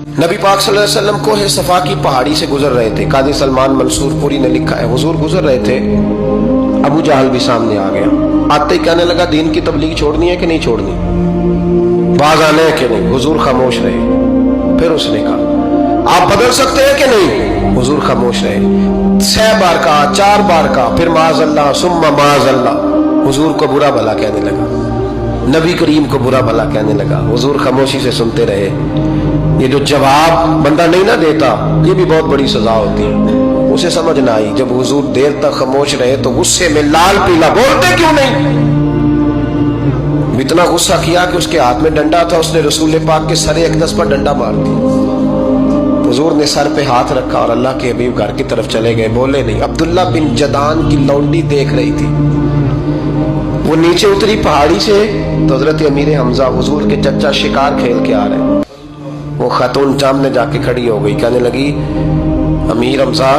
नबी पाक सल्लल्लाहु अलैहि वसल्लम को है सफा की पहाड़ी से गुजर रहे थे। काजी सलमान मंसूर पुरी ने लिखा है, हुजूर गुजर रहे थे, अबू जहल भी सामने आ गया। आते ही कहने लगा, दीन की तबलीग छोड़नी है कि नहीं छोड़नी, बाज आने है कि नहीं। हुजूर खामोश रहे। फिर उसने कहा, आप बदल सकते हैं कि नहीं। हुजूर खामोश रहे। 6 बार कहा, 4 बार कहा, फिर माज़अल्लाह सुम्मा माज़अल्लाह। हुजूर को बुरा भला कहने लगा, नबी करीम को बुरा भला कहने लगा। हुजूर खामोशी से सुनते रहे। ये जो जवाब बंदा नहीं ना देता, ये भी बहुत बड़ी सजा होती है। उसे समझ ना आई, जब हुजूर देर तक खामोश रहे तो गुस्से में लाल पीला, बोलते क्यों नहीं। इतना गुस्सा किया कि उसके हाथ में डंडा था, उसने रसूल पाक के सर अक़दस पर डंडा मार दिया। हुजूर ने सर पे हाथ रखा और अल्लाह के हबीब घर की तरफ चले गए, बोले नहीं। अब्दुल्ला बिन जदान की लौंडी देख रही थी, वो नीचे उतरी पहाड़ी से तो हजरत अमीर हमजा हुजूर के चचा शिकार खेल के आ रहे। वो खातून सामने जाके खड़ी हो गई, कहने लगी, अमीर हमजा,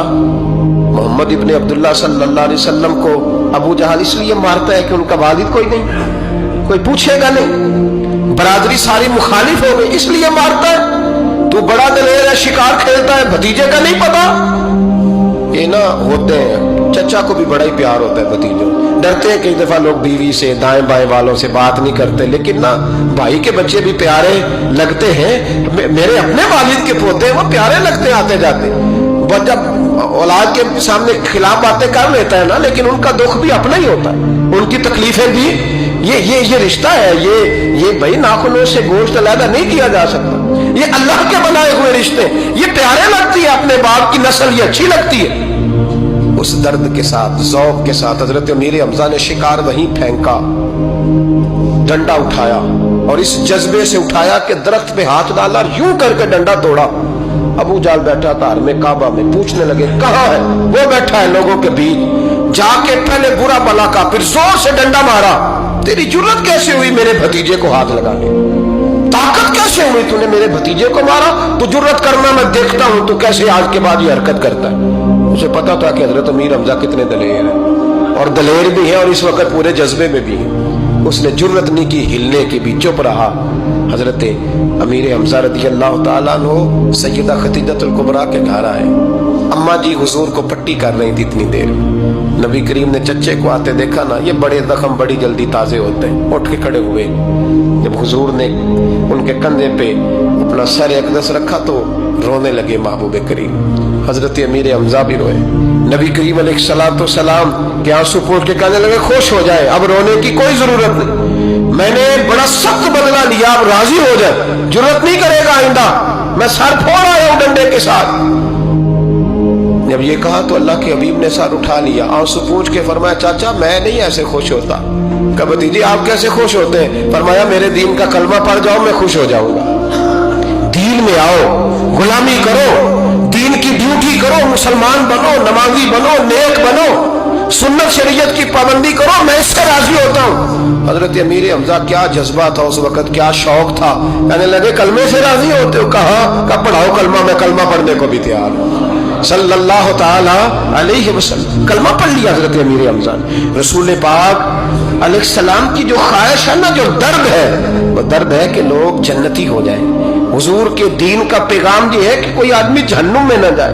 मोहम्मद इब्ने अब्दुल्ला सल्लल्लाहु अलैहि वसल्लम को अबू जहल इसलिए मारता है कि उनका वालिद कोई नहीं, कोई पूछेगा नहीं, बरादरी सारी मुखालिफ हो गई इसलिए मारता है। तू बड़ा दलेर है, शिकार खेलता है, भतीजे का नहीं पता। ये ना होते हैं, चचा को भी बड़ा ही प्यार होता है भतीजों। डरते हैं कई दफा लोग बीवी से, दाएं बाएं वालों से बात नहीं करते, लेकिन ना भाई के बच्चे भी प्यारे लगते हैं। मेरे अपने वालिद के पोते हैं, वो प्यारे लगते आते जाते। जब औलाद के सामने खिलाफ बातें कर लेता है ना, लेकिन उनका दुख भी अपना ही होता है, उनकी तकलीफें भी। ये रिश्ता है, ये भाई नाखूनों से गोश्त अलग नहीं किया जा सकता। ये अल्लाह के बनाए हुए रिश्ते, ये प्यारे लगती है, अपने बाप की नस्ल ये अच्छी लगती है। उस दर्द के साथ, ज़ौक़ के साथ हजरत अमीर हमजा ने शिकार वहीं फेंका, डंडा उठाया और इस जज्बे से उठाया कि दरख्त पे हाथ डाला, यूं करके डंडा तोड़ा। अबू जाल बैठा था हर में काबा में, पूछने लगे कहाँ है। वो बैठा है लोगों के बीच। जाके पहले बुरा भला का, फिर जोर से डंडा मारा। तेरी जुर्रत कैसे हुई मेरे भतीजे को हाथ लगाने, ताकत कैसे हुई तूने मेरे भतीजे को मारा। तू जुर्रत करना मैं देखता हूं, तू कैसे आज के बाद ये हरकत करता है। उसे पता था कि हजरत अमीर हमजा कितने दलेर हैं, और दलेर भी हैं और इस वक्त पूरे जज्बे में भी हैं। उसने जुर्रत नहीं की हिलने की भी, चुप रहा। हजरत अमीर हमजा रज़ी अल्लाह ताला अन्हु सैयदा खदीजतुल कुबरा के घर आए। अम्मा जी हुजूर को पट्टी कर रही थी इतनी देर। नबी करीम ने चच्चे को आते देखा ना, ये बड़े जख्म बड़ी जल्दी ताजे होते हैं। उठ के खड़े हुए। जब हुजूर ने उनके कंधे पे अपना सर अक़दस रखा तो रोने लगे महबूब करीम। हजरत अमीर हमजा भी रोए। नबी करीम अलैहिस्सलाम के आंसू पोंछ के कहने लगे, खुश हो जाए, अब रोने की कोई जरूरत नहीं, मैंने बड़ा सख्त बदला लिया, अब राजी हो जाए, जरूरत नहीं करेगा आइंदा, मैं सर फोड़ आया हूं डंडे के साथ। जब ये कहा तो अल्लाह के हबीब ने सर उठा लिया, आंसू पोंछ के फरमाया, चाचा मैं नहीं ऐसे खुश होता। कहा भतीजी आप कैसे खुश होते हैं। फरमाया, मेरे दीन का कलमा पढ़ जाओ मैं खुश हो जाऊंगा। दीन में आओ, गुलामी करो, दीन की ड्यूटी करो, मुसलमान बनो, नमाजी बनो, नेक बनो, सुन्नत शरीयत की पाबंदी करो, मैं इससे राजी होता हूँ। हजरत अमीर हमजा क्या जज्बा था उस वक्त, क्या शौक था। कहने लगे, कलमे से राजी होते हो। कहा पढ़ाओ कलमा, मैं कलमा पढ़ने को भी तैयार हूँ। सल्लल्लाहु ताला अलैहि वसल्लम कलमा पढ़ लिया हजरत अमीर हमजा ने। रसूल पाक अलैहिस्सलाम की जो ख्वाहिश है ना, जो दर्द है, वो दर्द है कि लोग जन्नती हो जाए। हुजूर के दीन का पैगाम ये है कि कोई आदमी जहन्नुम में न जाए।